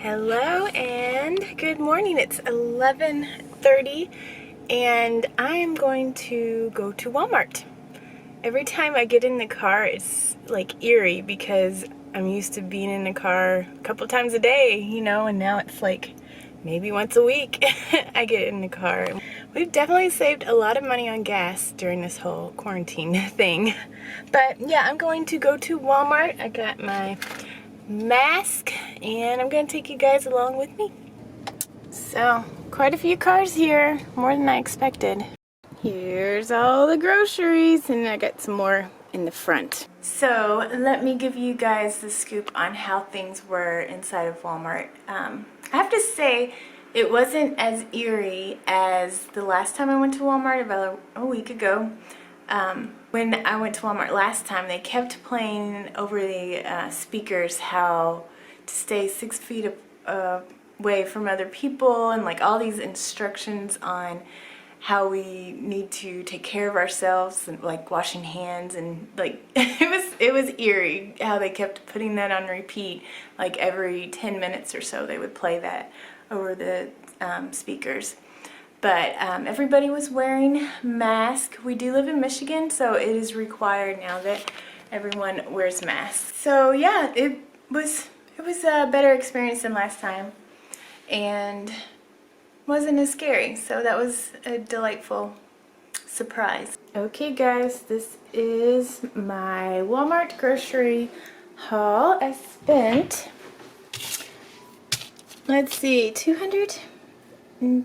Hello and good morning. It's 11:30 and I am going to go to Walmart. Every time I get in the car, it's like eerie because I'm used to being in the car a couple times a day, and now it's like maybe once a week I get in the car. We've definitely saved a lot of money on gas during this whole quarantine thing. But yeah, I'm going to go to Walmart. I got my mask and I'm gonna take you guys along with me. So quite a few cars here, more than I expected. Here's all the groceries and I got some more in the front. So let me give you guys the scoop on how things were inside of Walmart. I have to say it wasn't as eerie as the last time I went to Walmart about a week ago. When I went to Walmart last time, they kept playing over the speakers how to stay 6 feet away from other people and like all these instructions on how we need to take care of ourselves and like washing hands and like it was eerie how they kept putting that on repeat. Like every 10 minutes or so they would play that over the speakers. But everybody was wearing masks. We do live in Michigan, so it is required now that everyone wears masks. So yeah, it was a better experience than last time, and wasn't as scary. So that was a delightful surprise. Okay, guys, this is my Walmart grocery haul. I spent, let's see, $227 and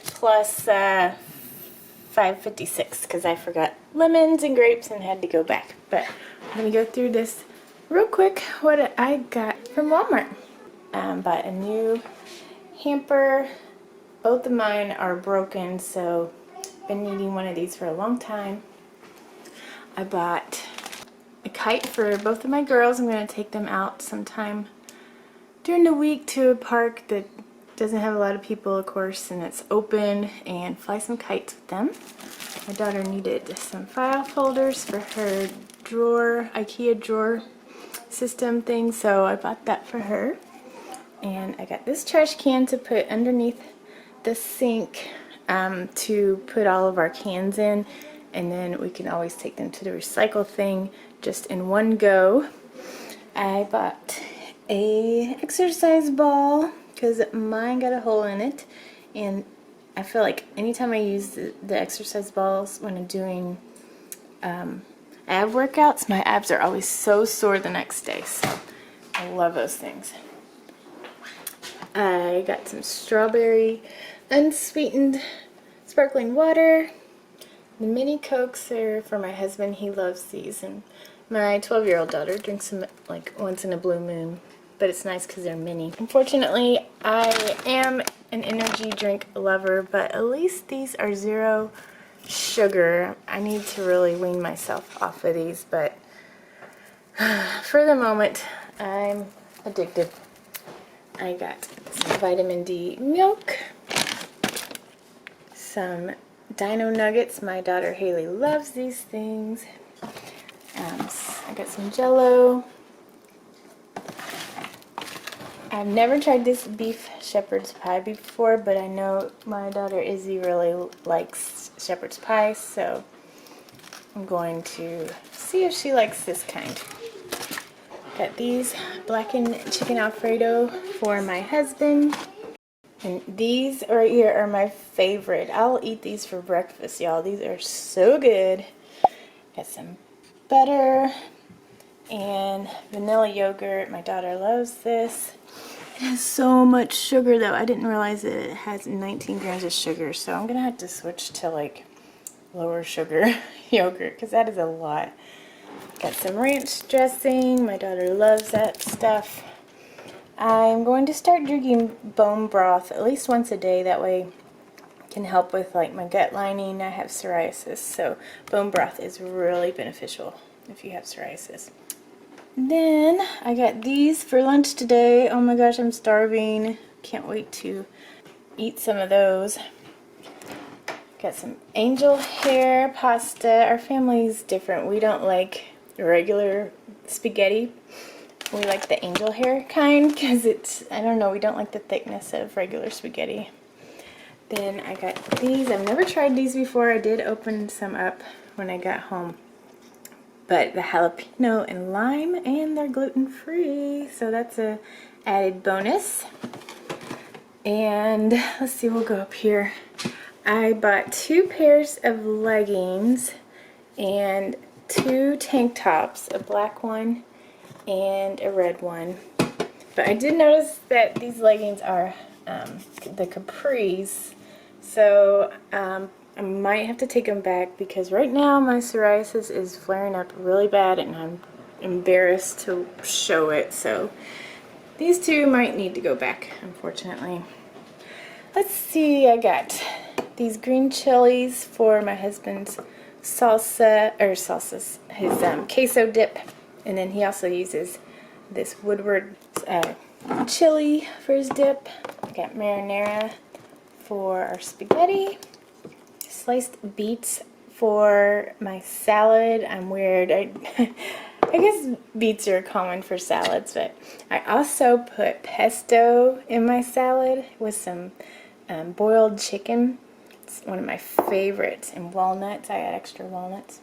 plus $5.56 because I forgot lemons and grapes and had to go back. But let me go through this real quick. What I got from Walmart. Bought a new hamper. Both of mine are broken, so been needing one of these for a long time. I bought a kite for both of my girls. I'm going to take them out sometime during the week to a park that doesn't have a lot of people, of course, and it's open, and fly some kites with them. My daughter needed some file folders for her drawer, IKEA drawer system thing, so I bought that for her. And I got this trash can to put underneath the sink to put all of our cans in, and then we can always take them to the recycle thing just in one go. I bought a exercise ball because mine got a hole in it, and I feel like anytime I use the exercise balls when I'm doing ab workouts, my abs are always so sore the next day, so I love those things. I got some strawberry unsweetened sparkling water. The mini Cokes are for my husband. He loves these, and my 12-year-old daughter drinks them like once in a blue moon, but it's nice because they're mini. Unfortunately, I am an energy drink lover, but at least these are 0 sugar. I need to really wean myself off of these, but for the moment, I'm addicted. I got some vitamin D milk, some Dino Nuggets. My daughter Haley loves these things. I got some Jell-O. I've never tried this beef shepherd's pie before, but I know my daughter Izzy really likes shepherd's pie, so I'm going to see if she likes this kind. Got these blackened chicken Alfredo for my husband. And these right here are my favorite. I'll eat these for breakfast, y'all. These are so good. Got some butter and vanilla yogurt. My daughter loves this. It has so much sugar though. I didn't realize that it has 19 grams of sugar, so I'm gonna have to switch to like lower sugar yogurt because that is a lot. Got some ranch dressing. My daughter loves that stuff. I'm going to start drinking bone broth at least once a day. That way it can help with like my gut lining. I have psoriasis, so bone broth is really beneficial if you have psoriasis. Then I got these for lunch today. Oh my gosh, I'm starving. Can't wait to eat some of those. Got some angel hair pasta. Our family's different. We don't like regular spaghetti. We like the angel hair kind because it's, I don't know, we don't like the thickness of regular spaghetti. Then I got these. I've never tried these before. I did open some up when I got home. But the jalapeno and lime, and they're gluten-free, so that's a added bonus. And let's see, we'll go up here. I bought 2 pairs of leggings and 2 tank tops, a black one and a red one. But I did notice that these leggings are the capris, so I might have to take them back because right now my psoriasis is flaring up really bad and I'm embarrassed to show it. So these 2 might need to go back, unfortunately. Let's see, I got these green chilies for my husband's salsas, his queso dip. And then he also uses this Woodward chili for his dip. I got marinara for our spaghetti. Sliced beets for my salad. I'm weird. I guess beets are common for salads, but I also put pesto in my salad with some boiled chicken. It's one of my favorites, and walnuts. I add extra walnuts.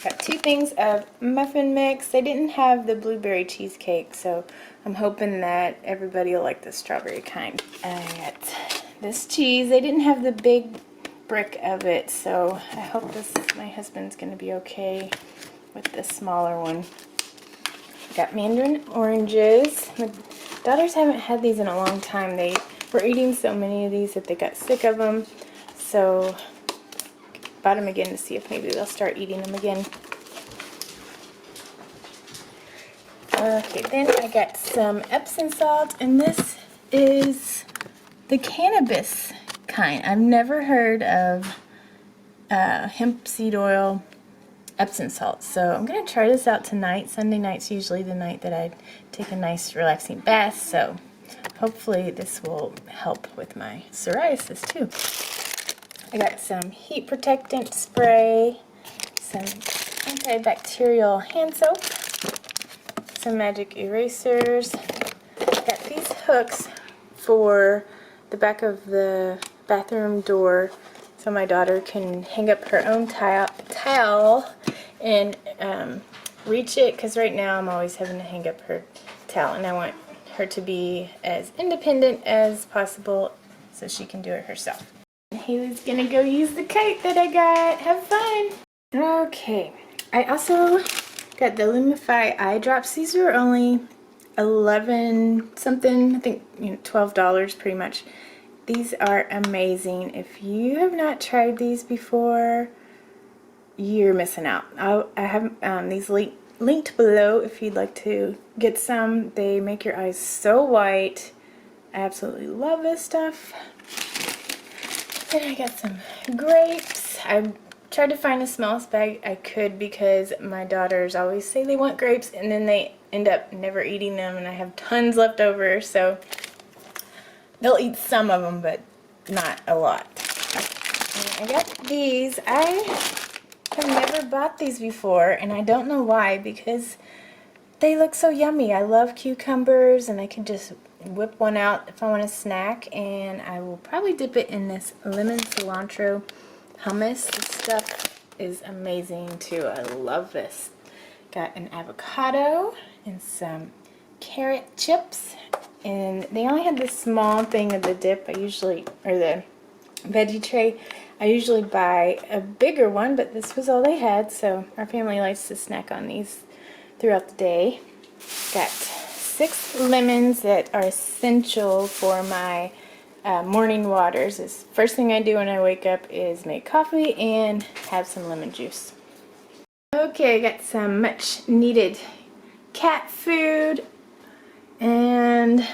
Got 2 things of muffin mix. They didn't have the blueberry cheesecake, so I'm hoping that everybody will like the strawberry kind. I got this cheese. They didn't have the big brick of it, so I hope my husband's gonna be okay with the smaller one. Got mandarin oranges. My daughters haven't had these in a long time. They were eating so many of these that they got sick of them, so bought them again to see if maybe they'll start eating them again. Okay, then I got some Epsom salt, and this is the cannabis kind. I've never heard of hemp seed oil Epsom salt, so I'm going to try this out tonight. Sunday night's usually the night that I take a nice relaxing bath, so hopefully this will help with my psoriasis too. I got some heat protectant spray, some antibacterial hand soap, some magic erasers. Got these hooks for the back of the bathroom door so my daughter can hang up her own towel and reach it, because right now I'm always having to hang up her towel, and I want her to be as independent as possible so she can do it herself. Haley's gonna go use the kite that I got. Have fun! Okay, I also got the Lumify eye drops. These were only 11 something, I think, $12 pretty much. These are amazing. If you have not tried these before, you're missing out. I have these linked below if you'd like to get some. They make your eyes so white. I absolutely love this stuff. Then I got some grapes. I tried to find the smallest bag I could because my daughters always say they want grapes and then they end up never eating them, and I have tons left over, so they'll eat some of them but not a lot. And I got these. I have never bought these before, and I don't know why, because they look so yummy. I love cucumbers, and I could just whip one out if I want a snack, and I will probably dip it in this lemon cilantro hummus. This stuff is amazing too. I love this. Got an avocado and some carrot chips, and they only had this small thing of the dip. Or the veggie tray. I usually buy a bigger one, but this was all they had, so our family likes to snack on these throughout the day. Got 6 lemons that are essential for my morning waters. This first thing I do when I wake up is make coffee and have some lemon juice. Okay, I got some much needed cat food and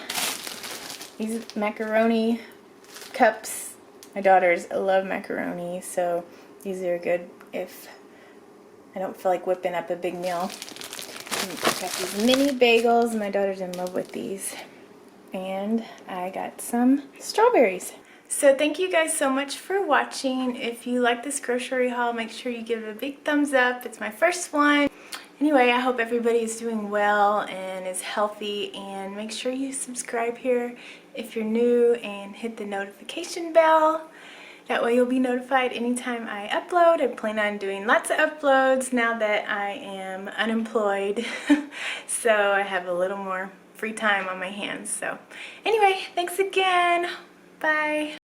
these macaroni cups. My daughters love macaroni, so these are good if I don't feel like whipping up a big meal. Got these mini bagels. My daughter's in love with these. And I got some strawberries. So thank you guys so much for watching. If you like this grocery haul, make sure you give it a big thumbs up. It's my first one. Anyway, I hope everybody is doing well and is healthy, and make sure you subscribe here if you're new and hit the notification bell. That way you'll be notified anytime I upload. I plan on doing lots of uploads now that I am unemployed, so I have a little more free time on my hands. So anyway, thanks again. Bye.